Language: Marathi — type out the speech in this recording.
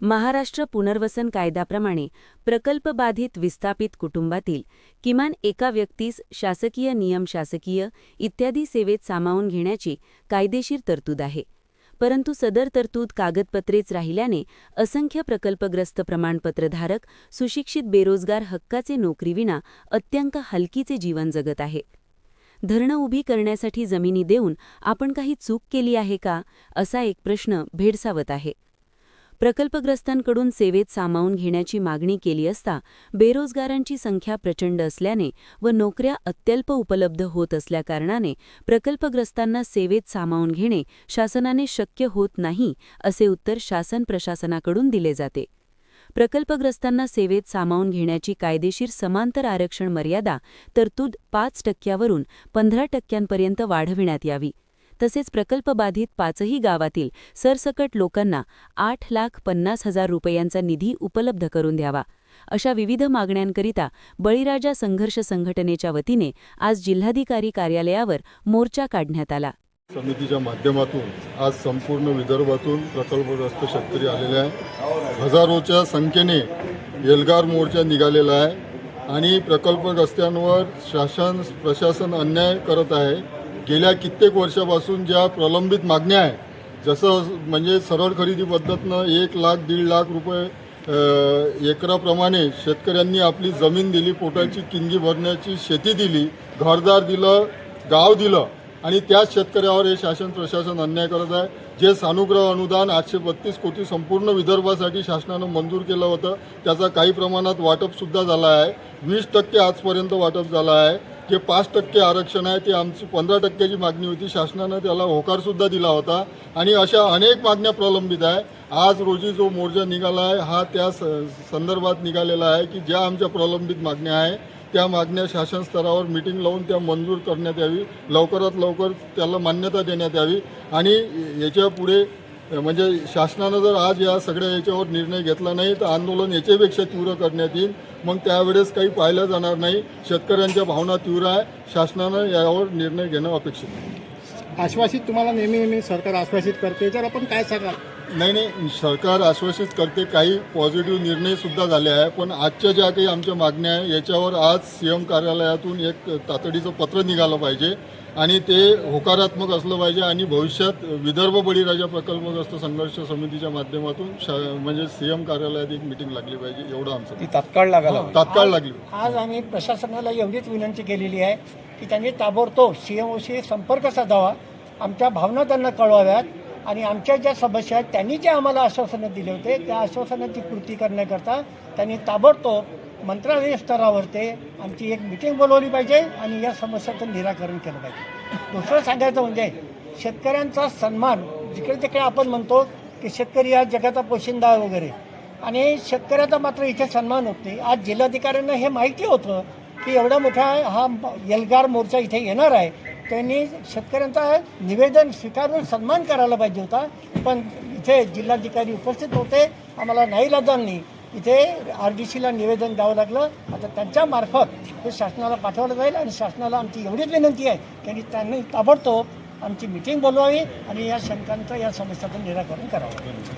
महाराष्ट्र पुनर्वसन कायद्याप्रमाणे प्रकल्पबाधित विस्थापित कुटुंबातील किमान एका व्यक्तीस शासकीय नियमशासकीय इत्यादी सेवेत सामावून घेण्याची कायदेशीर तरतूद आहे. परंतु सदर तरतूद कागदपत्रेच राहिल्याने असंख्य प्रकल्पग्रस्त प्रमाणपत्रधारक सुशिक्षित बेरोजगार हक्काचे नोकरीविना अत्यंत हलकीचे जीवन जगत आहे. धरणं उभी करण्यासाठी जमिनी देऊन आपण काही चूक केली आहे का, असा एक प्रश्न भेडसावत आहे. प्रकल्पग्रस्तांकडून सेवेत सामावून घेण्याची मागणी केली असता बेरोजगारांची संख्या प्रचंड असल्याने व नोकऱ्या अत्यल्प उपलब्ध होत असल्याकारणाने प्रकल्पग्रस्तांना सेवेत सामावून घेणे शासनाने शक्य होत नाही, असे उत्तर शासन प्रशासनाकडून दिले जाते. प्रकल्पग्रस्तांना सेवेत सामावून घेण्याची कायदेशीर समांतर आरक्षण मर्यादा तरतूद 5% 15% वाढविण्यात यावी. तसेच प्रकल्पबाधित 5ही गावातील सरसकट लोकांना 8,50,000 रुपयांचा निधी उपलब्ध करून द्यावा. अशा विविध मागण्यांकरिता बळीराजा संघर्ष संघटनेच्या वतीने आज जिल्हाधिकारी कार्यालयावर मोर्चा काढण्यात आला. समितीच्या माध्यमातून आज संपूर्ण विदर्भातून प्रकल्पग्रस्त शेतकरी आलेले आहे. हजारोच्या संख्येने एल्गार मोर्चा निघालेला आहे आणि प्रकल्पग्रस्तांवर शासन प्रशासन अन्याय करत आहे. गेल्या कित्येक वर्षापासून ज्या प्रलंबित मागण्या आहे, जसं म्हणजे सरळ खरेदी पद्धतीनं 1 लाख 1.5 लाख रुपये एकराप्रमाणे शेतकऱ्यांनी आपली जमीन दिली, पोटाची किंगी भरण्याची शेती दिली, घरदार दिलं, गाव दिलं आणि त्याच शेतकऱ्यावर हे शासन प्रशासन अन्याय करत आहे. जे सानुग्रह अनुदान 832 कोटी संपूर्ण विदर्भासाठी शासनानं मंजूर केलं होतं, त्याचा काही प्रमाणात वाटपसुद्धा झाला आहे. 20% आजपर्यंत वाटप झालं आहे. जे 5% आरक्षण आहे ते आमची 15%ची मागणी होती, शासनानं त्याला होकारसुद्धा दिला होता आणि अशा अनेक मागण्या प्रलंबित आहे. आज रोजी जो मोर्चा निघाला आहे हा त्या संदर्भात निघालेला आहे की ज्या आमच्या प्रलंबित मागण्या आहे त्या मागण्या शासन स्तरावर मीटिंग लावून त्या मंजूर करण्यात यावी, लवकरात लवकर त्याला मान्यता देण्यात यावी आणि याच्या पुढे म्हणजे शासनानं जर आज या सगळ्या याच्यावर निर्णय घेतला नाही तर आंदोलन याच्यापेक्षा तीव्र करण्यात येईल. मग त्यावेळेस काही पाहिलं जाणार नाही. शेतकऱ्यांच्या भावना तीव्र आहे. शासनानं यावर निर्णय घेणं अपेक्षित आहे. आश्वासित तुम्हाला नेहमी सरकार आश्वासित करते, तर आपण काय सांगाल? नाही, सरकार आश्वासित करते. काही पॉझिटिव्ह निर्णयसुद्धा झाले आहे, पण आजच्या ज्या काही आमच्या मागण्या आहे याच्यावर आज CM कार्यालयातून एक तातडीचं पत्र निघालं पाहिजे आणि ते होकारात्मक असलं पाहिजे आणि भविष्यात विदर्भ बळीराजा प्रकल्पग्रस्त संघर्ष समितीच्या माध्यमातून म्हणजे CM कार्यालयात एक मीटिंग लागली पाहिजे, एवढं आमचं. ती तात्काळ लागली. आज आम्ही प्रशासनाला एवढीच विनंती केलेली आहे की त्यांनी ताबडतोब CMOशी संपर्क साधावा, आमच्या भावना त्यांना कळवाव्यात आणि आमच्या ज्या समस्या आहेत त्यांनी जे आम्हाला आश्वासनं दिले होते त्या आश्वासनाची पूर्ती करण्याकरता त्यांनी ताबडतोब मंत्रालय स्तरावर ते आमची एक मिटिंग बोलवली पाहिजे आणि या समस्याचं निराकरण केलं पाहिजे. दुसरं सांगायचं म्हणजे शेतकऱ्यांचा सन्मान, जिकडे तिकडे आपण म्हणतो की शेतकरी हा जगाचा पोशिंदा वगैरे, आणि शेतकऱ्याचा मात्र इथे सन्मान होत नाही. आज जिल्हाधिकाऱ्यांना हे माहिती होतं की एवढा मोठा हा एल्गार मोर्चा इथे येणार आहे, त्यांनी शेतकऱ्यांचा निवेदन स्वीकारून सन्मान करायला पाहिजे होता. पण इथे जिल्हाधिकारी उपस्थित होते, आम्हाला नाईलाजाने इथे RDCला निवेदन द्यावं लागलं. आता त्यांच्यामार्फत हे शासनाला पाठवलं जाईल आणि शासनाला आमची एवढीच विनंती आहे की त्यांनी ताबडतोब आमची मिटिंग बोलवावी आणि या शंकांचं या समस्याचं निराकरण करावं.